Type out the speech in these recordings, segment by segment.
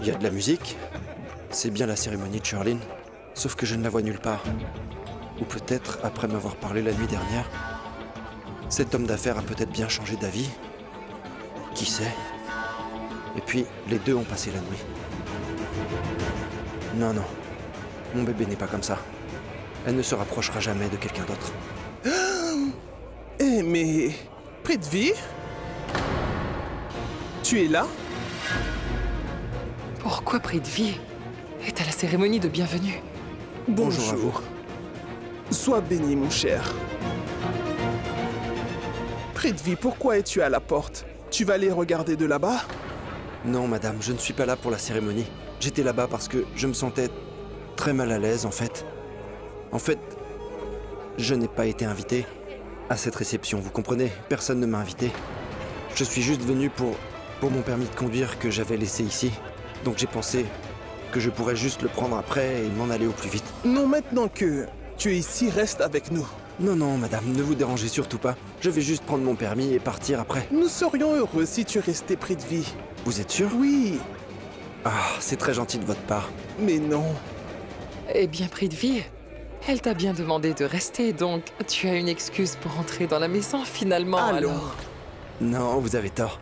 Il y a de la musique. C'est bien la cérémonie de Shirley, sauf que je ne la vois nulle part. Ou peut-être, après m'avoir parlé la nuit dernière, cet homme d'affaires a peut-être bien changé d'avis. Qui sait? Et puis, les deux ont passé la nuit. Non, non. Mon bébé n'est pas comme ça. Elle ne se rapprochera jamais de quelqu'un d'autre. Eh mais... Prithvi? Tu es là? Pourquoi Prithvi est à la cérémonie de bienvenue? Bonjour à vous. Sois béni, mon cher. Prithvi, pourquoi es-tu à la porte? Tu vas les regarder de là-bas? Non, madame, je ne suis pas là pour la cérémonie. J'étais là-bas parce que je me sentais très mal à l'aise, en fait. En fait, je n'ai pas été invité à cette réception, vous comprenez? Personne ne m'a invité. Je suis juste venu pour mon permis de conduire que j'avais laissé ici. Donc j'ai pensé que je pourrais juste le prendre après et m'en aller au plus vite. Non, maintenant que tu es ici, reste avec nous. Non, non, madame, ne vous dérangez surtout pas. Je vais juste prendre mon permis et partir après. Nous serions heureux si tu restais Prithvi. Vous êtes sûr? Oui, Ah, c'est très gentil de votre part. mais non. Eh bien, Prithvi, elle t'a bien demandé de rester, donc tu as une excuse pour entrer dans la maison finalement, alors. Non, vous avez tort.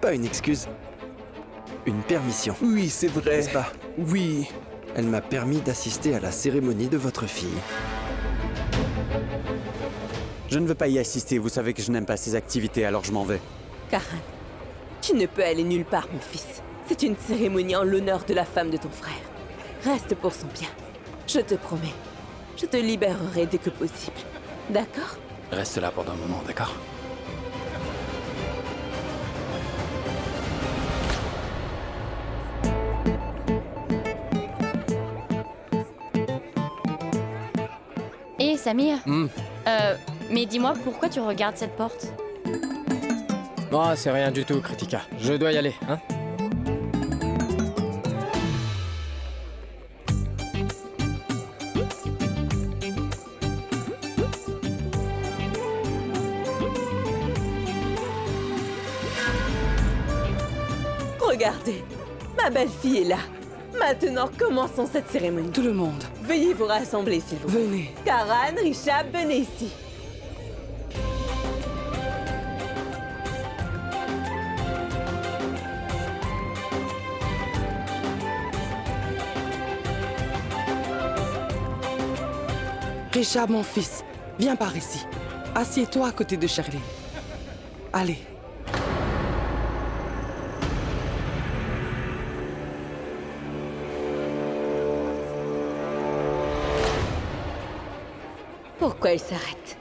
Pas une excuse. Une permission. Oui, c'est vrai. N'est-ce pas? Oui. Elle m'a permis d'assister à la cérémonie de votre fille. Je ne veux pas y assister, vous savez que je n'aime pas ces activités, alors je m'en vais. Karan, tu ne peux aller nulle part, mon fils. C'est une cérémonie en l'honneur de la femme de ton frère. Reste pour son bien. Je te promets. Je te libérerai dès que possible. D'accord? Reste là pendant un moment, d'accord? Hé, Samir. Mais dis-moi, pourquoi tu regardes cette porte? Non, c'est rien du tout, Kritika. Je dois y aller, hein? Regardez, ma belle-fille est là. Maintenant, commençons cette cérémonie. Tout le monde, Veuillez vous rassembler, s'il vous plaît. venez. Karan, Rishab, venez ici. Rishab, mon fils, viens par ici. Assieds-toi à côté de Shirley. Allez. Pourquoi elle s'arrête?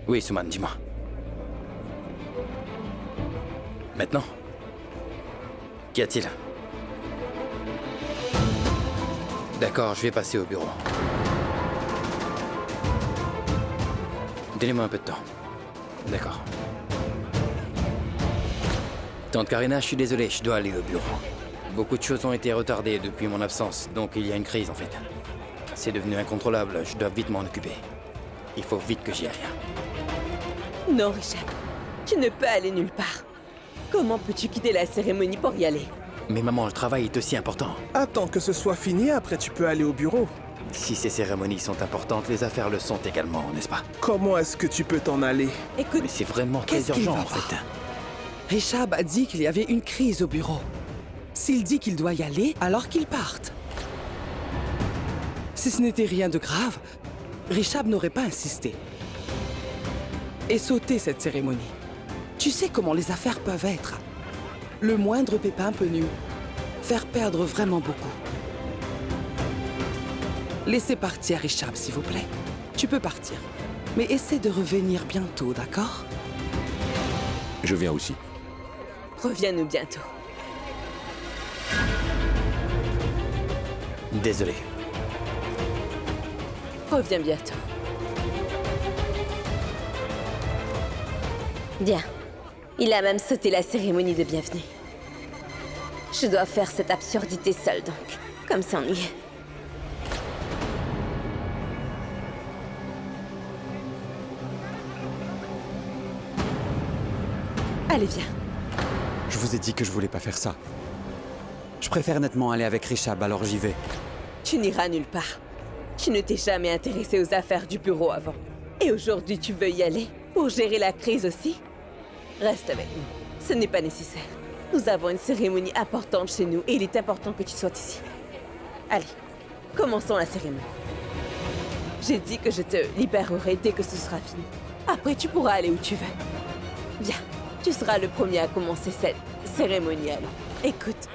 Oui, Suman, dis-moi. Maintenant? Qu'y a-t-il? D'accord, je vais passer au bureau. Donnez-moi un peu de temps. D'accord. Tante Karina, je suis désolé, je dois aller au bureau. Beaucoup de choses ont été retardées depuis mon absence, donc il y a une crise en fait. C'est devenu incontrôlable, je dois vite m'en occuper. Il faut vite que j'y aille. Non, Rishab. Tu ne peux aller nulle part. Comment peux-tu quitter la cérémonie pour y aller? Mais maman, le travail est aussi important. Attends que ce soit fini, après tu peux aller au bureau. Si ces cérémonies sont importantes, les affaires le sont également, n'est-ce pas? Comment est-ce que tu peux t'en aller? Écoute, Mais c'est vraiment très Qu'est-ce qu'il urgent va en fait. Rishab a dit qu'il y avait une crise au bureau. S'il dit qu'il doit y aller, alors qu'il parte. Si ce n'était rien de grave, Rishab n'aurait pas insisté. Et sauté cette cérémonie. Tu sais comment les affaires peuvent être. Le moindre pépin peut nous faire perdre vraiment beaucoup. Laissez partir Rishab, s'il vous plaît. Tu peux partir. Mais essaie de revenir bientôt, d'accord? Je viens aussi. reviens-nous bientôt. Désolé. Reviens bientôt. Bien. Il a même sauté la cérémonie de bienvenue. Je dois faire cette absurdité seule donc. Comme s'ennuyer. Allez, viens. Je vous ai dit que je voulais pas faire ça. Je préfère nettement aller avec Rishab, alors j'y vais. Tu n'iras nulle part. Tu ne t'es jamais intéressé aux affaires du bureau avant. Et aujourd'hui, tu veux y aller? Pour gérer la crise aussi? Reste avec nous. Ce n'est pas nécessaire. Nous avons une cérémonie importante chez nous et il est important que tu sois ici. Allez, commençons la cérémonie. J'ai dit que je te libérerai dès que ce sera fini. Après, tu pourras aller où tu veux. Viens, tu seras le premier à commencer cette cérémonie alors. Écoute,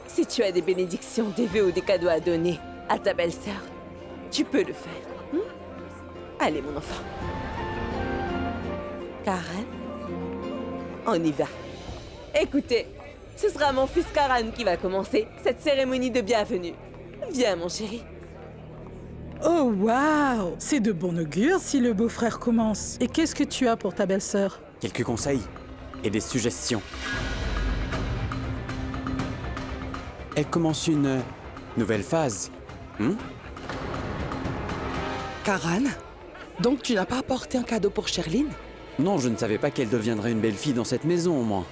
si tu as des bénédictions, des vœux ou des cadeaux à donner à ta belle-sœur, tu peux le faire. Allez, mon enfant. Karen, on y va. Écoutez, ce sera mon fils Karan qui va commencer cette cérémonie de bienvenue. Viens, mon chéri. Oh, waouh! C'est de bon augure si le beau-frère commence. Et qu'est-ce que tu as pour ta belle-sœur? Quelques conseils et des suggestions. Elle commence une nouvelle phase. Karan, donc tu n'as pas apporté un cadeau pour Sherline? Non, je ne savais pas qu'elle deviendrait une belle fille dans cette maison, moi.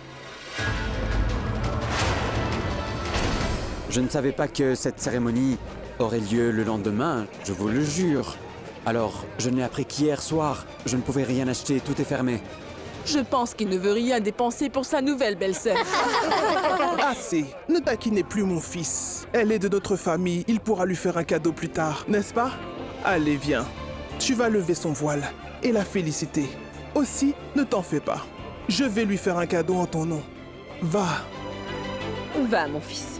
Je ne savais pas que cette cérémonie aurait lieu le lendemain, je vous le jure. Alors, je n'ai appris qu'hier soir, je ne pouvais rien acheter, tout est fermé. Je pense qu'il ne veut rien dépenser pour sa nouvelle belle-sœur. Assez. Ne taquinez plus mon fils. Elle est de notre famille, il pourra lui faire un cadeau plus tard, n'est-ce pas? Allez, viens. Tu vas lever son voile et la féliciter. Aussi, ne t'en fais pas. Je vais lui faire un cadeau en ton nom. Va. Va, mon fils.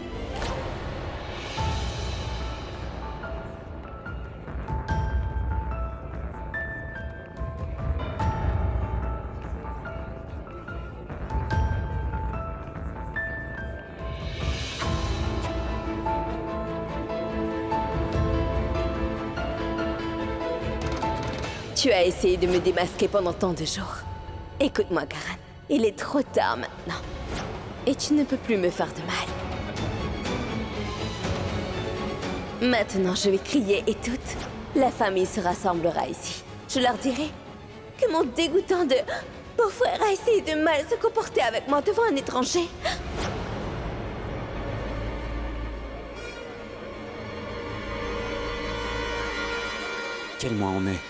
Tu as essayé de me démasquer pendant tant de jours. Écoute-moi, Karan. Il est trop tard maintenant. Et tu ne peux plus me faire de mal. Maintenant, je vais crier et toute la famille se rassemblera ici. Je leur dirai que mon dégoûtant de beau-frère a essayé de mal se comporter avec moi devant un étranger. Quel mois on est?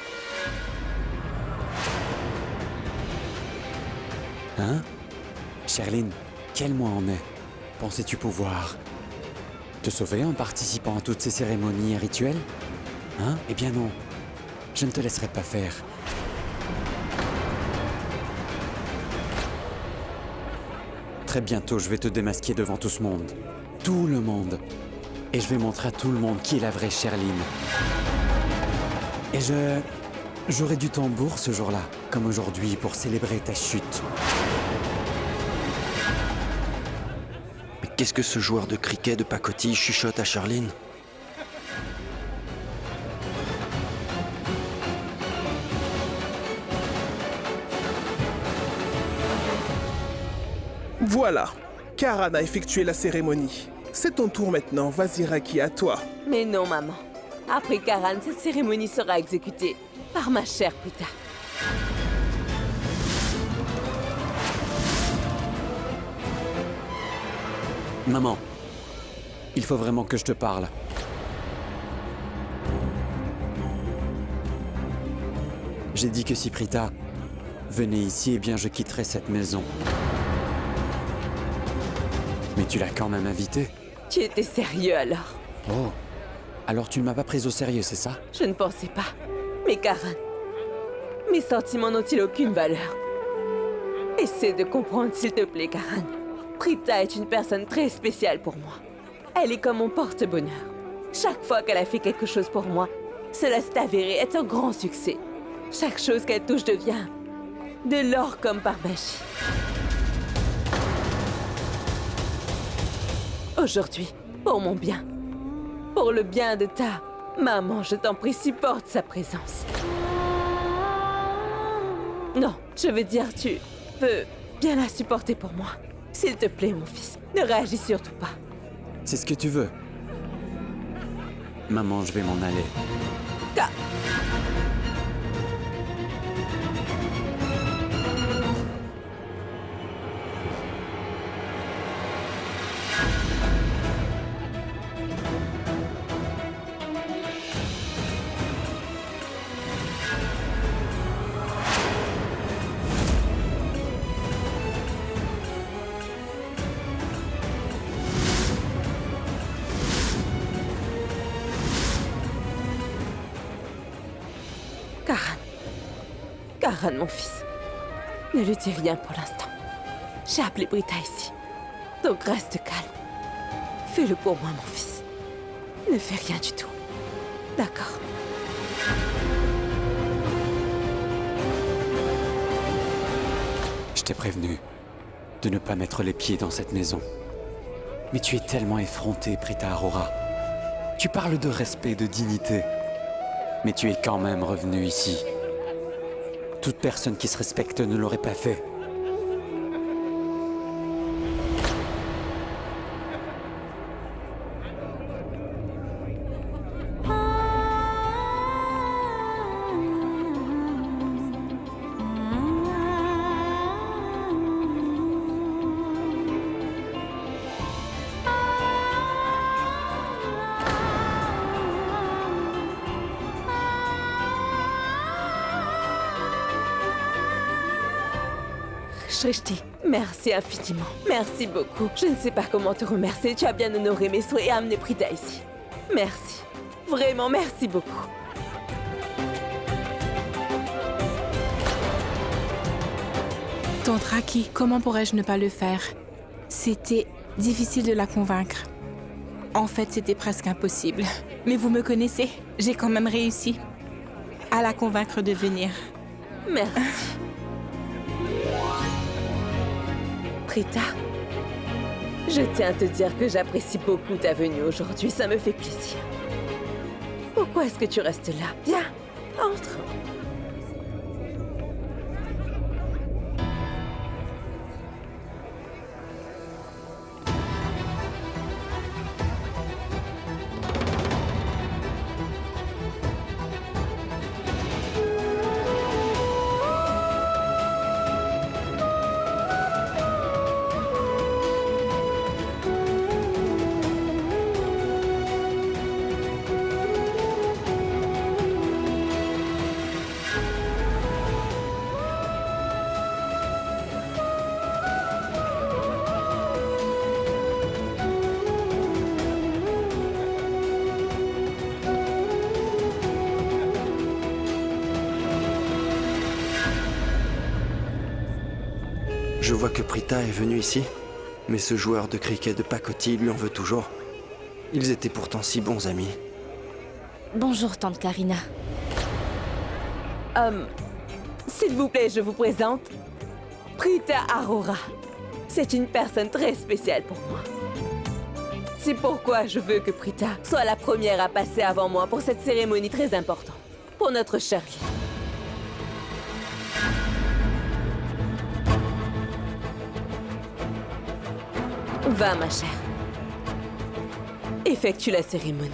Hein? Sherline, quel mois on est? Pensais-tu pouvoir te sauver en participant à toutes ces cérémonies et rituels? Hein? Eh bien non, je ne te laisserai pas faire. Très bientôt, je vais te démasquer devant tout ce monde. Tout le monde. Et je vais montrer à tout le monde qui est la vraie Sherline. Et j'aurai du tambour ce jour-là, comme aujourd'hui, pour célébrer ta chute. Mais qu'est-ce que ce joueur de cricket de pacotille chuchote à Sherline? Voilà. Karan a effectué la cérémonie. C'est ton tour maintenant. Vas-y, Raki, à toi. Mais non, maman. Après Karan, cette cérémonie sera exécutée par ma chère plus tard. Maman, il faut vraiment que je te parle. J'ai dit que si Prita venait ici, eh bien je quitterais cette maison. Mais tu l'as quand même invitée. Tu étais sérieux alors? Oh, alors tu ne m'as pas prise au sérieux, c'est ça? Je ne pensais pas. Mais Karan, mes sentiments n'ont-ils aucune valeur? Essaie de comprendre, s'il te plaît, Karan. Prita est une personne très spéciale pour moi. Elle est comme mon porte-bonheur. Chaque fois qu'elle a fait quelque chose pour moi, cela s'est avéré être un grand succès. Chaque chose qu'elle touche devient de l'or comme par magie. Aujourd'hui, pour mon bien, pour le bien de ta maman, je t'en prie, supporte sa présence. Non, je veux dire, tu peux bien la supporter pour moi. S'il te plaît, mon fils, ne réagis surtout pas. C'est ce que tu veux. Maman, je vais m'en aller. Karan. Karan, mon fils. Ne lui dis rien pour l'instant. J'ai appelé Britta ici. Donc reste calme. Fais-le pour moi, mon fils. Ne fais rien du tout. D'accord. Je t'ai prévenu de ne pas mettre les pieds dans cette maison. Mais tu es tellement effrontée, Prita Aurora. Tu parles de respect, de dignité. Mais tu es quand même revenue ici. Toute personne qui se respecte ne l'aurait pas fait. Shrishti, merci infiniment. Merci beaucoup. Je ne sais pas comment te remercier. Tu as bien honoré mes souhaits et amené Prita ici. Merci. Vraiment, merci beaucoup. Tante Raki, comment pourrais-je ne pas le faire? C'était difficile de la convaincre. En fait, c'était presque impossible. Mais vous me connaissez, j'ai quand même réussi à la convaincre de venir. Merci. Prita, je tiens à te dire que j'apprécie beaucoup ta venue aujourd'hui, ça me fait plaisir. Pourquoi est-ce que tu restes là? Viens, entre. Je vois que Prita est venue ici, mais ce joueur de cricket de pacotille lui en veut toujours. Ils étaient pourtant si bons amis. Bonjour, tante Karina. S'il vous plaît, je vous présente Prita Aurora. C'est une personne très spéciale pour moi. C'est pourquoi je veux que Prita soit la première à passer avant moi pour cette cérémonie très importante, pour notre Shirley. Va, ma chère. Effectue la cérémonie.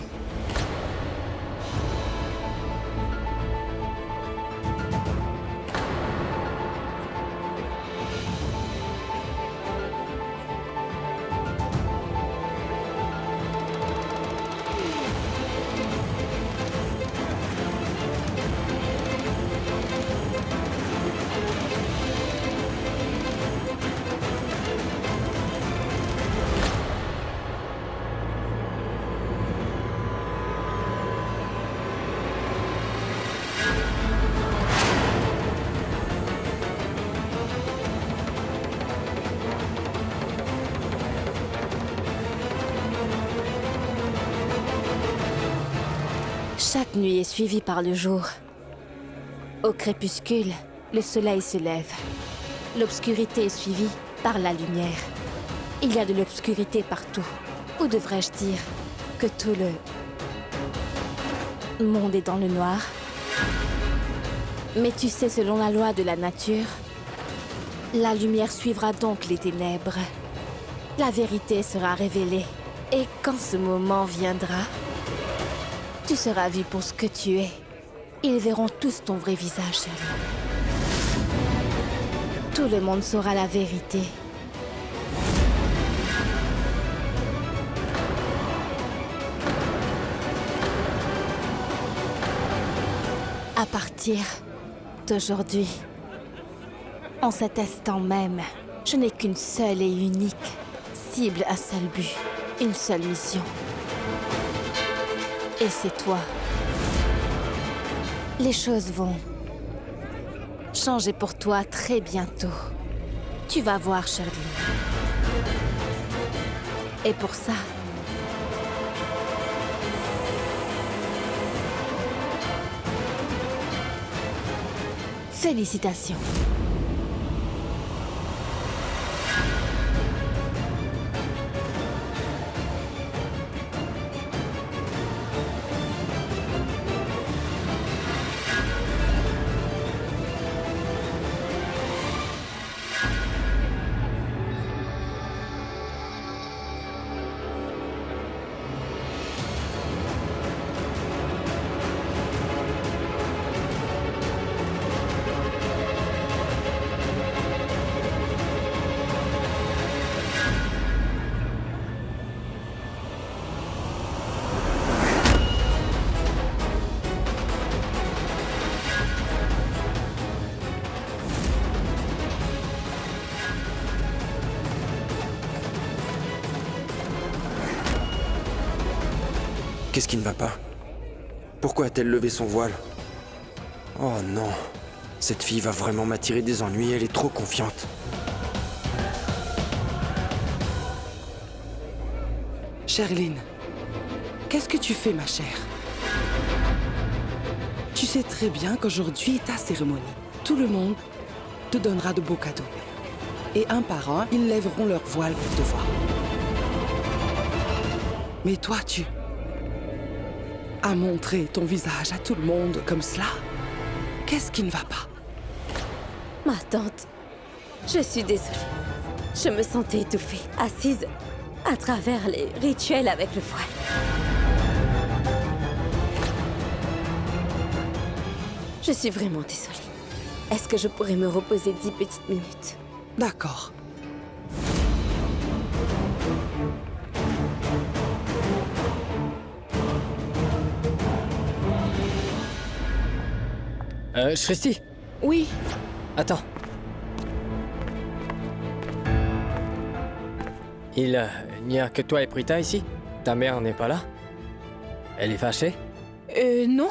Chaque nuit est suivie par le jour. Au crépuscule, le soleil se lève. L'obscurité est suivie par la lumière. Il y a de l'obscurité partout. Ou devrais-je dire que tout le monde est dans le noir? Mais tu sais, selon la loi de la nature, la lumière suivra donc les ténèbres. La vérité sera révélée. Et quand ce moment viendra, tu seras vu pour ce que tu es. Ils verront tous ton vrai visage, Shirley. Tout le monde saura la vérité. À partir d'aujourd'hui, en cet instant même, je n'ai qu'une seule et unique cible, un seul but, une seule mission. Et c'est toi. Les choses vont changer pour toi très bientôt. Tu vas voir, Sherline. Et pour ça, félicitations. Qu'est-ce qui ne va pas? Pourquoi a-t-elle levé son voile? Oh non, cette fille va vraiment m'attirer des ennuis, elle est trop confiante. Sherline, qu'est-ce que tu fais, ma chère? Tu sais très bien qu'aujourd'hui est ta cérémonie. Tout le monde te donnera de beaux cadeaux. Et un par un, ils lèveront leur voile pour te voir. Mais toi, tu as montré ton visage à tout le monde comme cela? Qu'est-ce qui ne va pas? Ma tante, je suis désolée. Je me sentais étouffée, assise à travers les rituels avec le voile. Je suis vraiment désolée. Est-ce que je pourrais me reposer 10 petites minutes? D'accord. Shristi, Oui, attends. Il n'y a que toi et Prita ici? Ta mère n'est pas là? Elle est fâchée? Non.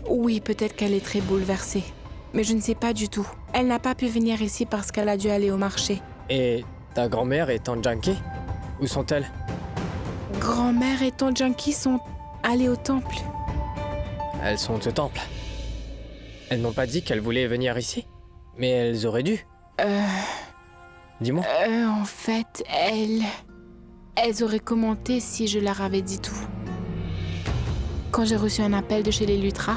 Oui, peut-être qu'elle est très bouleversée. Mais je ne sais pas du tout. Elle n'a pas pu venir ici parce qu'elle a dû aller au marché. Et ta grand-mère et tante Janky? Où sont-elles? Grand-mère et tante Janky sont allées au temple. Elles sont au temple. Elles n'ont pas dit qu'elles voulaient venir ici? Mais elles auraient dû. Dis-moi. En fait, elles auraient commenté si je leur avais dit tout. Quand j'ai reçu un appel de chez les Luttra,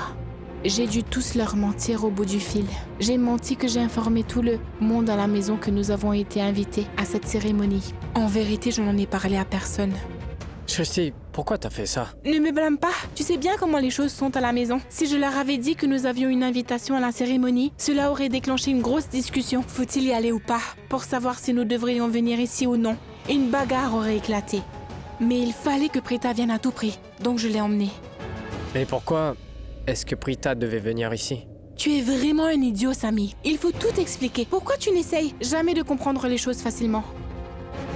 j'ai dû tous leur mentir au bout du fil. J'ai menti que j'ai informé tout le monde à la maison que nous avons été invités à cette cérémonie. En vérité, je n'en ai parlé à personne. Shristi, pourquoi t'as fait ça? Ne me blâme pas, tu sais bien comment les choses sont à la maison. Si je leur avais dit que nous avions une invitation à la cérémonie, cela aurait déclenché une grosse discussion. Faut-il y aller ou pas? Pour savoir si nous devrions venir ici ou non. Une bagarre aurait éclaté. Mais il fallait que Prita vienne à tout prix, donc je l'ai emmenée. Mais pourquoi est-ce que Prita devait venir ici? Tu es vraiment un idiot, Samy. Il faut tout expliquer. Pourquoi tu n'essayes jamais de comprendre les choses facilement?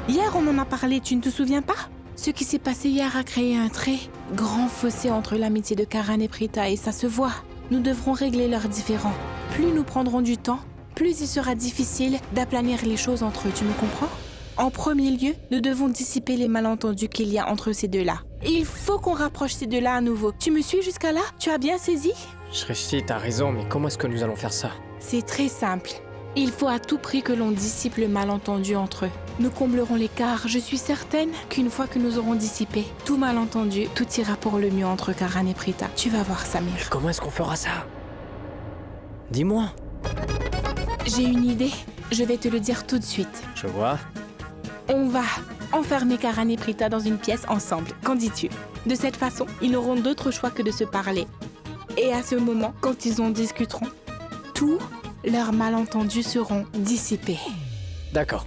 Hier, on en a parlé, tu ne te souviens pas? Ce qui s'est passé hier a créé un très grand fossé entre l'amitié de Karan et Prita et ça se voit. Nous devrons régler leurs différends. Plus nous prendrons du temps, plus il sera difficile d'aplanir les choses entre eux, tu me comprends? En premier lieu, nous devons dissiper les malentendus qu'il y a entre ces deux-là. Il faut qu'on rapproche ces deux-là à nouveau. Tu me suis jusqu'à là? Tu as bien saisi? Shristi, t'as raison, mais comment est-ce que nous allons faire ça? C'est très simple. Il faut à tout prix que l'on dissipe le malentendu entre eux. Nous comblerons l'écart. Je suis certaine qu'une fois que nous aurons dissipé tout malentendu, tout ira pour le mieux entre Karan et Prita. Tu vas voir, Samir. Mais comment est-ce qu'on fera ça? Dis-moi. J'ai une idée. Je vais te le dire tout de suite. Je vois. On va enfermer Karan et Prita dans une pièce ensemble. Qu'en dis-tu? De cette façon, ils n'auront d'autre choix que de se parler. Et à ce moment, quand ils en discuteront, tous leurs malentendus seront dissipés. D'accord.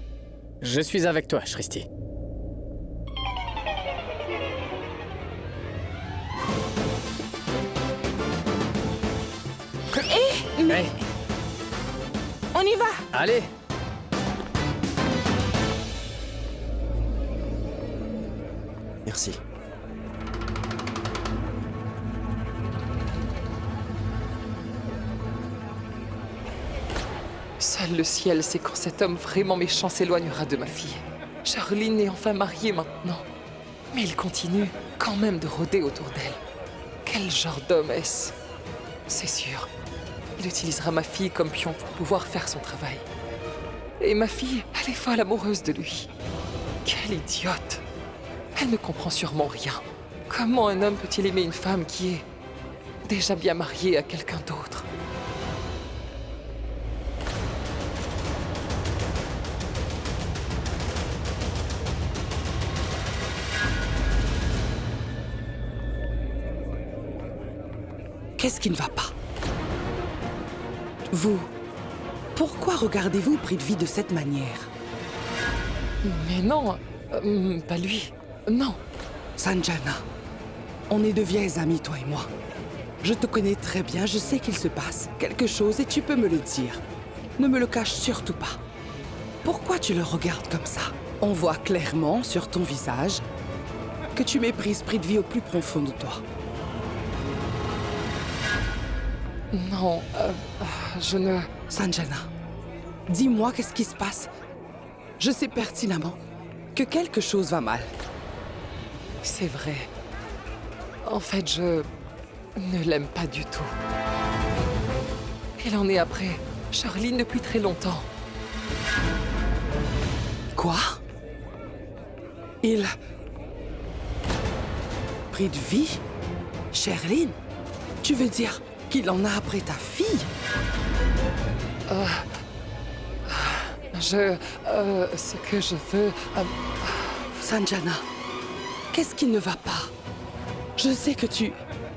Je suis avec toi, Shristi. Mais... Hey. On y va! Allez! Merci. Seul le ciel sait quand cet homme vraiment méchant s'éloignera de ma fille. Charline est enfin mariée maintenant. Mais il continue quand même de rôder autour d'elle. Quel genre d'homme est-ce? C'est sûr. Il utilisera ma fille comme pion pour pouvoir faire son travail. Et ma fille, elle est folle amoureuse de lui. Quelle idiote! Elle ne comprend sûrement rien. Comment un homme peut-il aimer une femme qui est déjà bien mariée à quelqu'un d'autre? Qu'est-ce qui ne va pas? Vous, pourquoi regardez-vous Prithvi de cette manière? Mais non, pas lui. Non. Sanjana, on est de vieilles amies, toi et moi. Je te connais très bien, je sais qu'il se passe quelque chose et tu peux me le dire. Ne me le cache surtout pas. Pourquoi tu le regardes comme ça? On voit clairement sur ton visage que tu méprises Prithvi au plus profond de toi. Non, je ne... Sanjana, dis-moi qu'est-ce qui se passe. Je sais pertinemment que quelque chose va mal. C'est vrai. En fait, je ne l'aime pas du tout. Il en est après Charline depuis très longtemps. Quoi? Il... Prithvi? Charline? Tu veux dire qu'il en a après ta fille? Ce que je veux... Sanjana, qu'est-ce qui ne va pas? Je sais que tu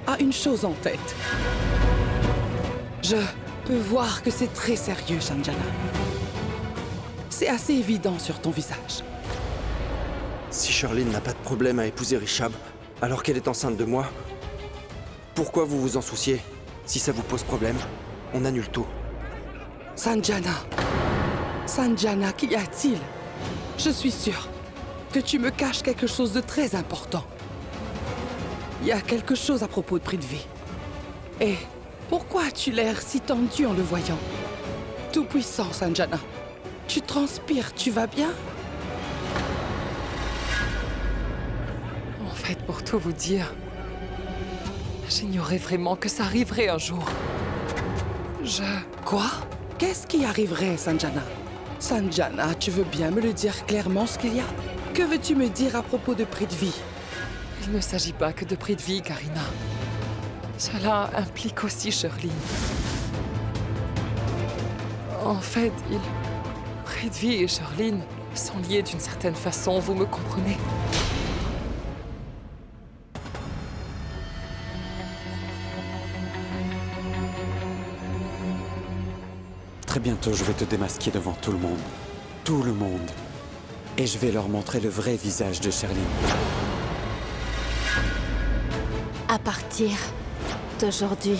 as une chose en tête. Je peux voir que c'est très sérieux, Sanjana. C'est assez évident sur ton visage. Si Charline n'a pas de problème à épouser Rishabh, alors qu'elle est enceinte de moi, pourquoi vous vous en souciez? Si ça vous pose problème, on annule tout. Sanjana, Sanjana, qu'y a-t-il? Je suis sûre que tu me caches quelque chose de très important. Il y a quelque chose à propos de Prithvi. Et pourquoi as-tu l'air si tendu en le voyant? Tout-puissant, Sanjana. Tu transpires, tu vas bien? En fait, pour tout vous dire, j'ignorais vraiment que ça arriverait un jour. Quoi? Qu'est-ce qui arriverait, Sanjana? Sanjana, tu veux bien me le dire clairement ce qu'il y a? Que veux-tu me dire à propos de Prithvi? Il ne s'agit pas que de Prithvi, Karina. Cela implique aussi Charline. En fait, Prithvi et Charline sont liés d'une certaine façon, vous me comprenez? Très bientôt, je vais te démasquer devant tout le monde. Tout le monde. Et je vais leur montrer le vrai visage de Charline. À partir d'aujourd'hui,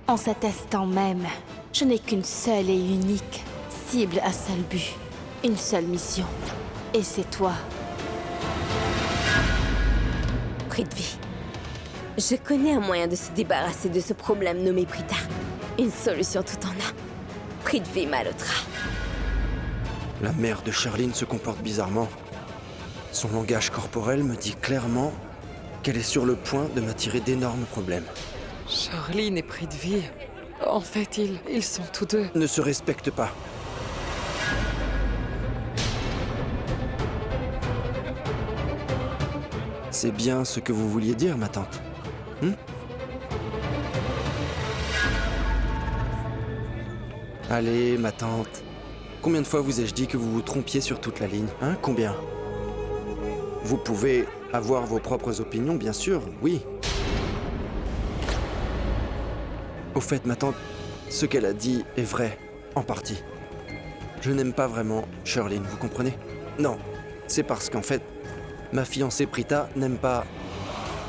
en cet instant même, je n'ai qu'une seule et unique cible, un seul but, une seule mission. Et c'est toi. Prithvi, je connais un moyen de se débarrasser de ce problème nommé Prita. Une solution tout en un. Prithvi Malhotra. La mère de Charline se comporte bizarrement. Son langage corporel me dit clairement qu'elle est sur le point de m'attirer d'énormes problèmes. Charline et Prithvi, en fait, ils sont tous deux... Ne se respectent pas. C'est bien ce que vous vouliez dire, ma tante. Allez, ma tante. Combien de fois vous ai-je dit que vous vous trompiez sur toute la ligne? Hein? Combien? Vous pouvez avoir vos propres opinions, bien sûr, oui. Au fait, ma tante, ce qu'elle a dit est vrai, en partie. Je n'aime pas vraiment Charline, vous comprenez? Non, c'est parce qu'en fait, ma fiancée Prita n'aime pas...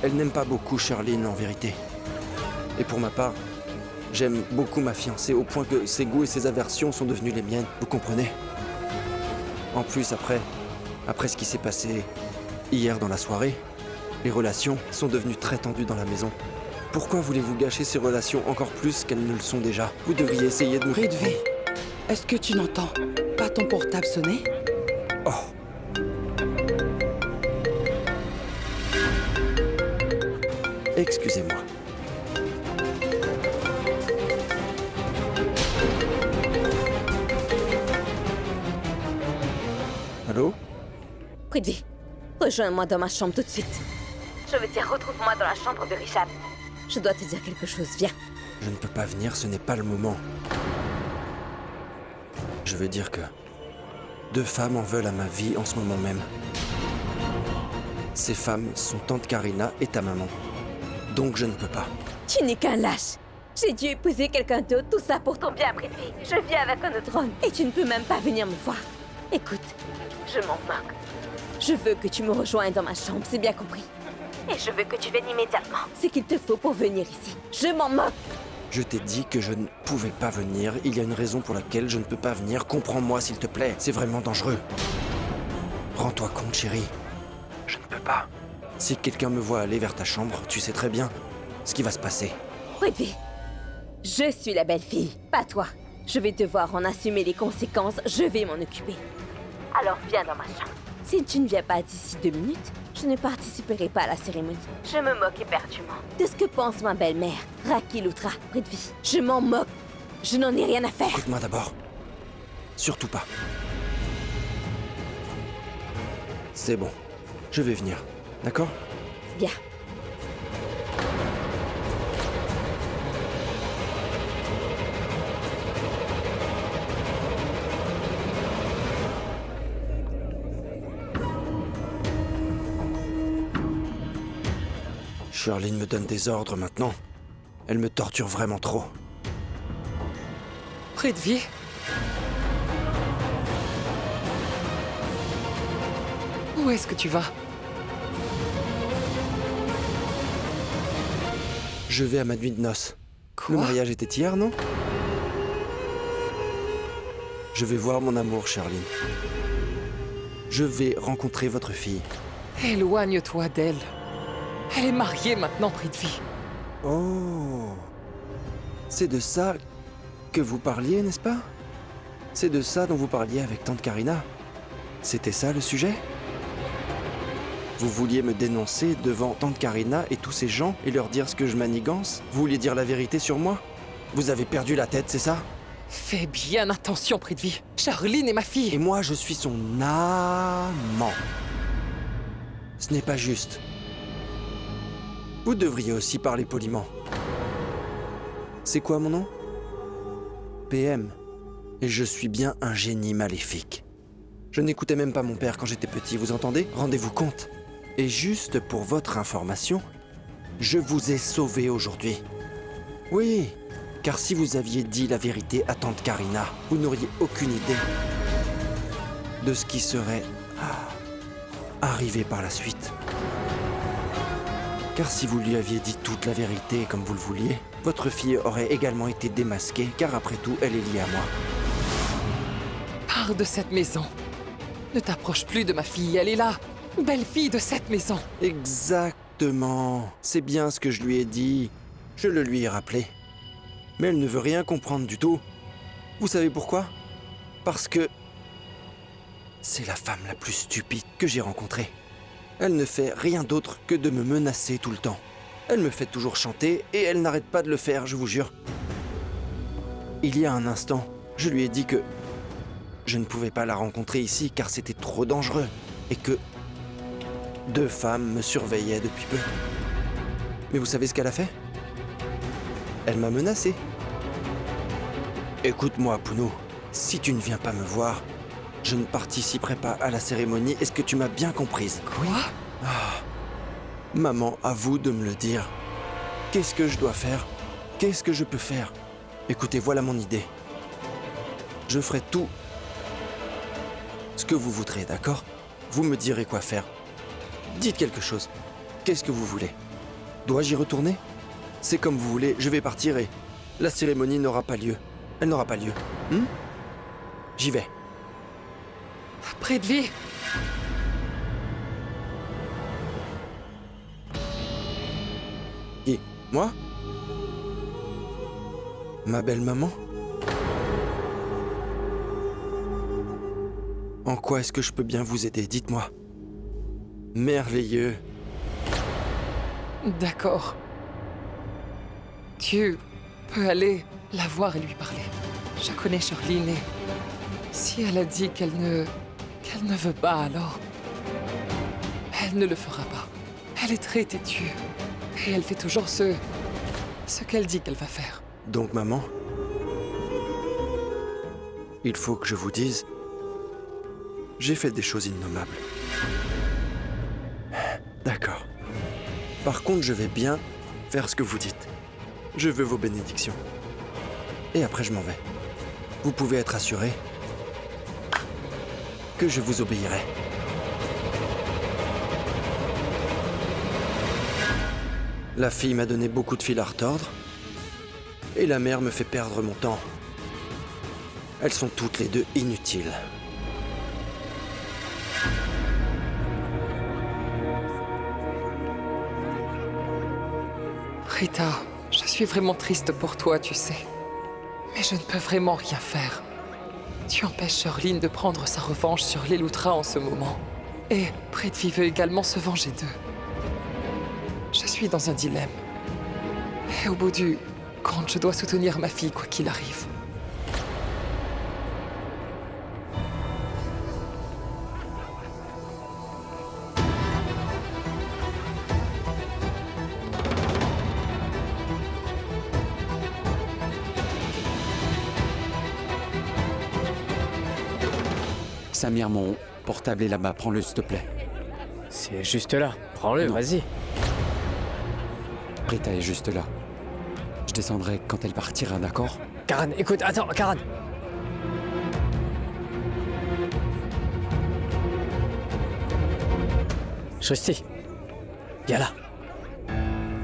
Elle n'aime pas beaucoup Charline, en vérité. Et pour ma part, j'aime beaucoup ma fiancée au point que ses goûts et ses aversions sont devenus les miennes, vous comprenez? En plus, après ce qui s'est passé hier dans la soirée, les relations sont devenues très tendues dans la maison. Pourquoi voulez-vous gâcher ces relations encore plus qu'elles ne le sont déjà? Vous devriez essayer de me... Prithvi, Est-ce que tu n'entends pas ton portable sonner? Oh. Excusez-moi. Allô? Prithvi, rejoins-moi dans ma chambre tout de suite. Je veux dire, retrouve-moi dans la chambre de Rishabh. Je dois te dire quelque chose, viens. Je ne peux pas venir, ce n'est pas le moment. Je veux dire que 2 femmes en veulent à ma vie en ce moment même. Ces femmes sont tante Karina et ta maman. Donc je ne peux pas. Tu n'es qu'un lâche. J'ai dû épouser quelqu'un d'autre, tout ça pour ton bien, Prithvi. Je vis avec un autre homme et tu ne peux même pas venir me voir. Écoute, je m'en moque. Je veux que tu me rejoignes dans ma chambre, c'est bien compris. Et je veux que tu viennes immédiatement. C'est qu'il te faut pour venir ici. Je m'en moque. Je t'ai dit que je ne pouvais pas venir. Il y a une raison pour laquelle je ne peux pas venir. Comprends-moi, s'il te plaît. C'est vraiment dangereux. Rends-toi compte, chérie. Je ne peux pas. Si quelqu'un me voit aller vers ta chambre, tu sais très bien ce qui va se passer. Prithvi, je suis la belle-fille, pas toi. Je vais devoir en assumer les conséquences. Je vais m'en occuper. Alors viens dans ma chambre. Si tu ne viens pas d'ici 2 minutes, je ne participerai pas à la cérémonie. Je me moque éperdument de ce que pense ma belle-mère, Raki Loutra, Prithvi. Je m'en moque. Je n'en ai rien à faire. Écoute-moi d'abord. Surtout pas. C'est bon. Je vais venir. D'accord? Bien. Charline me donne des ordres maintenant. Elle me torture vraiment trop. Prithvi? Où est-ce que tu vas? Je vais à ma nuit de noces. Quoi? Le mariage était hier, non? Je vais voir mon amour, Charline. Je vais rencontrer votre fille. Éloigne-toi d'elle. Elle est mariée maintenant, Prithvi. Oh. C'est de ça que vous parliez, n'est-ce pas? C'est de ça dont vous parliez avec tante Karina? C'était ça le sujet? Vous vouliez me dénoncer devant tante Karina et tous ces gens et leur dire ce que je manigance? Vous vouliez dire la vérité sur moi? Vous avez perdu la tête, c'est ça? Fais bien attention, Prithvi. Charline est ma fille. Et moi, je suis son amant. Ce n'est pas juste. Vous devriez aussi parler poliment. C'est quoi mon nom? PM. Et je suis bien un génie maléfique. Je n'écoutais même pas mon père quand j'étais petit, vous entendez? Rendez-vous compte. Et juste pour votre information, je vous ai sauvé aujourd'hui. Oui, car si vous aviez dit la vérité à tante Karina, vous n'auriez aucune idée de ce qui serait arrivé par la suite. Car si vous lui aviez dit toute la vérité comme vous le vouliez, votre fille aurait également été démasquée, car après tout, elle est liée à moi. Pars de cette maison. Ne t'approche plus de ma fille, elle est là. Belle fille de cette maison. Exactement. C'est bien ce que je lui ai dit. Je le lui ai rappelé. Mais elle ne veut rien comprendre du tout. Vous savez pourquoi? Parce que c'est la femme la plus stupide que j'ai rencontrée. Elle ne fait rien d'autre que de me menacer tout le temps. Elle me fait toujours chanter et elle n'arrête pas de le faire, je vous jure. Il y a un instant, je lui ai dit que je ne pouvais pas la rencontrer ici car c'était trop dangereux et que 2 femmes me surveillaient depuis peu. Mais vous savez ce qu'elle a fait? Elle m'a menacé. Écoute-moi, Puno, si tu ne viens pas me voir, je ne participerai pas à la cérémonie. Est-ce que tu m'as bien comprise? Quoi? Maman, à vous de me le dire. Qu'est-ce que je dois faire? Qu'est-ce que je peux faire? Écoutez, voilà mon idée. Je ferai tout ce que vous voudrez, d'accord? Vous me direz quoi faire. Dites quelque chose. Qu'est-ce que vous voulez? Dois-je y retourner? C'est comme vous voulez, je vais partir et la cérémonie n'aura pas lieu. Elle n'aura pas lieu. J'y vais. Prithvi. Qui? Moi? Ma belle maman? En quoi est-ce que je peux bien vous aider? Dites-moi. Merveilleux. D'accord. Tu peux aller la voir et lui parler. Je connais Charline et si elle a dit qu'elle ne veut pas, alors elle ne le fera pas. Elle est très têtue et elle fait toujours ce qu'elle dit qu'elle va faire. Donc, maman, il faut que je vous dise, j'ai fait des choses innommables. D'accord. Par contre, je vais bien faire ce que vous dites. Je veux vos bénédictions. Et après, je m'en vais. Vous pouvez être assuré que je vous obéirai. La fille m'a donné beaucoup de fil à retordre. Et la mère me fait perdre mon temps. Elles sont toutes les deux inutiles. Rita, je suis vraiment triste pour toi, tu sais. Mais je ne peux vraiment rien faire. Tu empêches Charline de prendre sa revanche sur les Loutra en ce moment. Et Prithvi veut également se venger d'eux. Je suis dans un dilemme. Et au bout du compte, je dois soutenir ma fille quoi qu'il arrive. Samir, mon portable est là-bas, prends-le s'il te plaît. C'est juste là. Prends-le, Non. vas-y. Prita est juste là. Je descendrai quand elle partira, d'accord? Karan, écoute, attends, Karan. Shristi, viens là.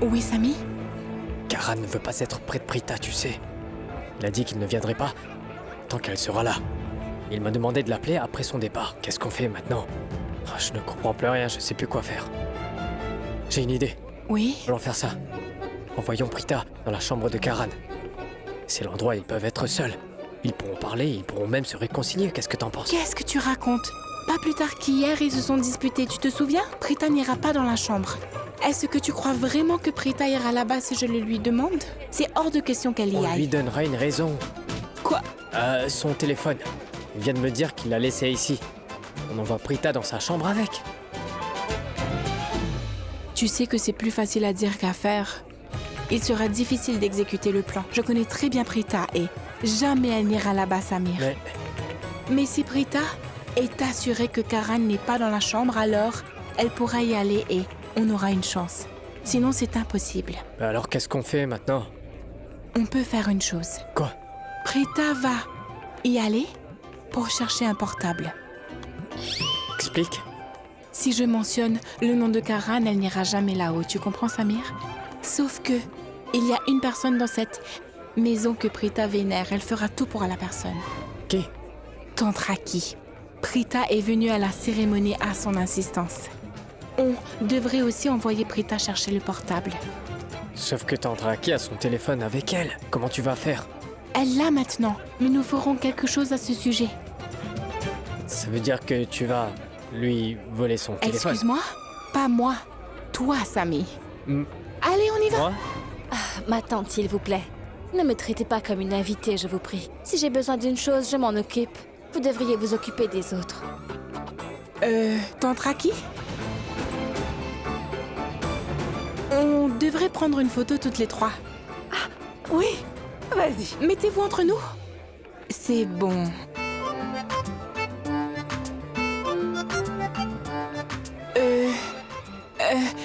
Oui, Sami? Karan ne veut pas être près de Prita, tu sais. Il a dit qu'il ne viendrait pas tant qu'elle sera là. Il m'a demandé de l'appeler après son départ. Qu'est-ce qu'on fait maintenant? Je ne comprends plus rien, je sais plus quoi faire. J'ai une idée. Oui? Allons faire ça. Envoyons Prita dans la chambre de Karan. C'est l'endroit où ils peuvent être seuls. Ils pourront parler, ils pourront même se réconcilier. Qu'est-ce que t'en penses? Qu'est-ce que tu racontes? Pas plus tard qu'hier, ils se sont disputés, tu te souviens? Prita n'ira pas dans la chambre. Est-ce que tu crois vraiment que Prita ira là-bas si je le lui demande? C'est hors de question qu'elle y On aille. lui donnera une raison. Quoi? Son téléphone. Il vient de me dire qu'il l'a laissé ici. On envoie Prita dans sa chambre avec. Tu sais que c'est plus facile à dire qu'à faire. Il sera difficile d'exécuter le plan. Je connais très bien Prita et jamais elle n'ira là-bas, Samir. Mais si Prita est assurée que Karan n'est pas dans la chambre, alors elle pourra y aller et on aura une chance. Sinon, c'est impossible. Alors qu'est-ce qu'on fait maintenant? On peut faire une chose. Quoi? Prita va y aller pour chercher un portable. Explique. Si je mentionne le nom de Karan, elle n'ira jamais là-haut. Tu comprends, Samir? Sauf que il y a une personne dans cette maison que Prita vénère. Elle fera tout pour la personne. Qui? Tante Raki. Prita est venue à la cérémonie à son insistance. On devrait aussi envoyer Prita chercher le portable. Sauf que Tante Raki a son téléphone avec elle. Comment tu vas faire? Elle l'a maintenant, mais nous ferons quelque chose à ce sujet. Ça veut dire que tu vas lui voler son téléphone? Excuse-moi? Pas moi. Toi, Sami. Allez, on y va. Moi? Ma tante, s'il vous plaît. Ne me traitez pas comme une invitée, je vous prie. Si j'ai besoin d'une chose, je m'en occupe. Vous devriez vous occuper des autres. Tante Raki? On devrait prendre une photo toutes les trois. Ah, oui. Vas-y. Mettez-vous entre nous. C'est bon.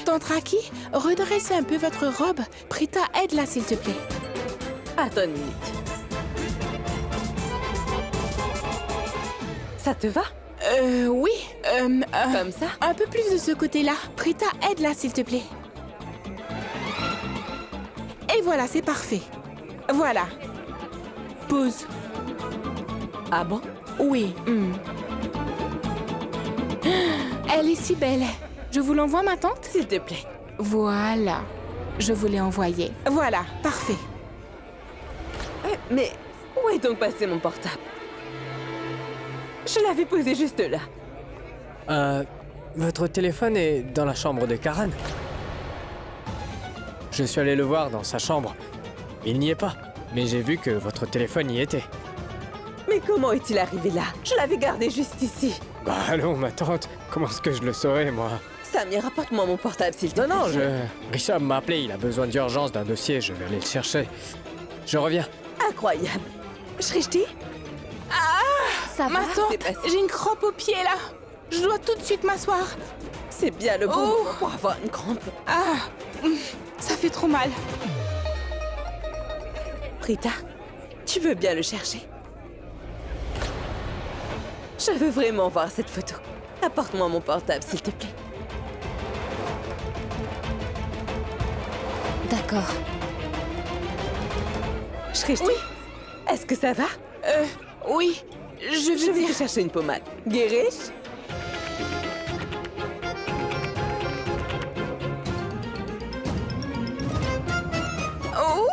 Tante Raki, redressez un peu votre robe. Prita, aide-la, s'il te plaît. Attends une minute. Ça te va? Oui. Comme ça? Un peu plus de ce côté-là. Prita, aide-la, s'il te plaît. Et voilà, c'est parfait. Voilà. Pause. Ah bon? Oui. Elle est si belle. Je vous l'envoie, ma tante? S'il te plaît. Voilà. Je vous l'ai envoyé. Voilà, parfait. Mais où est donc passé mon portable? Je l'avais posé juste là. Votre téléphone est dans la chambre de Karan. Je suis allé le voir dans sa chambre. Il n'y est pas, mais j'ai vu que votre téléphone y était. Mais comment est-il arrivé là? Je l'avais gardé juste ici. Bah allons, ma tante, comment est-ce que je le saurais, moi? Samir, apporte-moi mon portable, s'il te plaît. Non, Richard m'a appelé, il a besoin d'urgence d'un dossier, je vais aller le chercher. Je reviens. Incroyable. Shrishti? Ça Ma va? tante, C'est passé. j'ai une crampe au pied là. Je dois tout de suite m'asseoir. C'est bien le bon Oh. moment pour avoir une crampe. Ça fait trop mal. Prita, tu veux bien le chercher? Je veux vraiment voir cette photo. Apporte-moi mon portable, s'il te plaît. D'accord. Shrishti? Oui. Est-ce que ça va? Oui, je Je veux vais dire... te chercher une pommade. Guérish? Oh!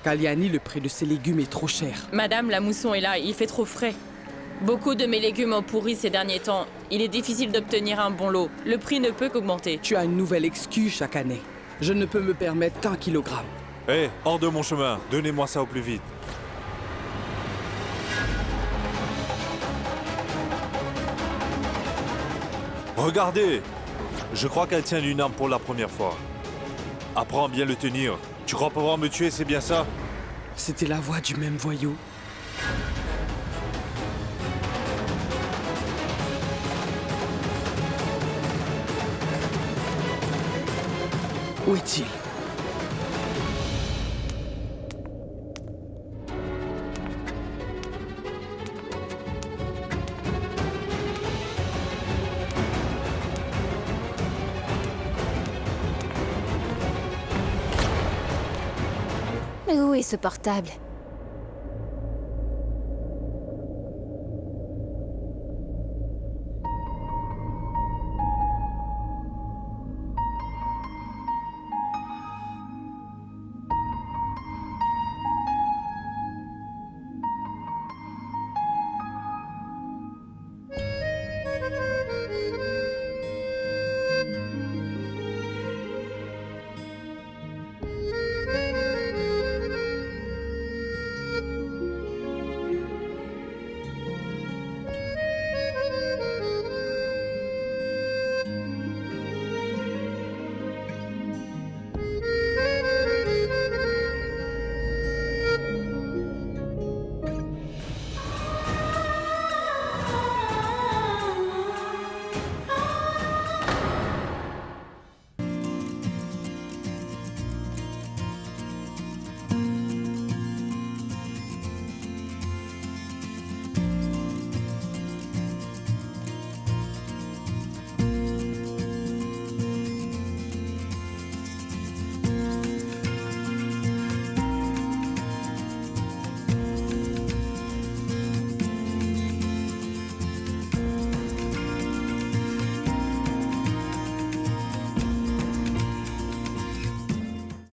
Kalyani, le prix de ses légumes est trop cher. Madame, la mousson est là, il fait trop frais. Beaucoup de mes légumes ont pourri ces derniers temps. Il est difficile d'obtenir un bon lot. Le prix ne peut qu'augmenter. Tu as une nouvelle excuse chaque année. Je ne peux me permettre qu'un kilogramme. Hé, hors de mon chemin, donnez-moi ça au plus vite. Regardez! Je crois qu'elle tient une arme pour la première fois. Apprends à bien le tenir. Tu crois pouvoir me tuer, c'est bien ça? C'était la voix du même voyou. Où est-il? Mais où est ce portable?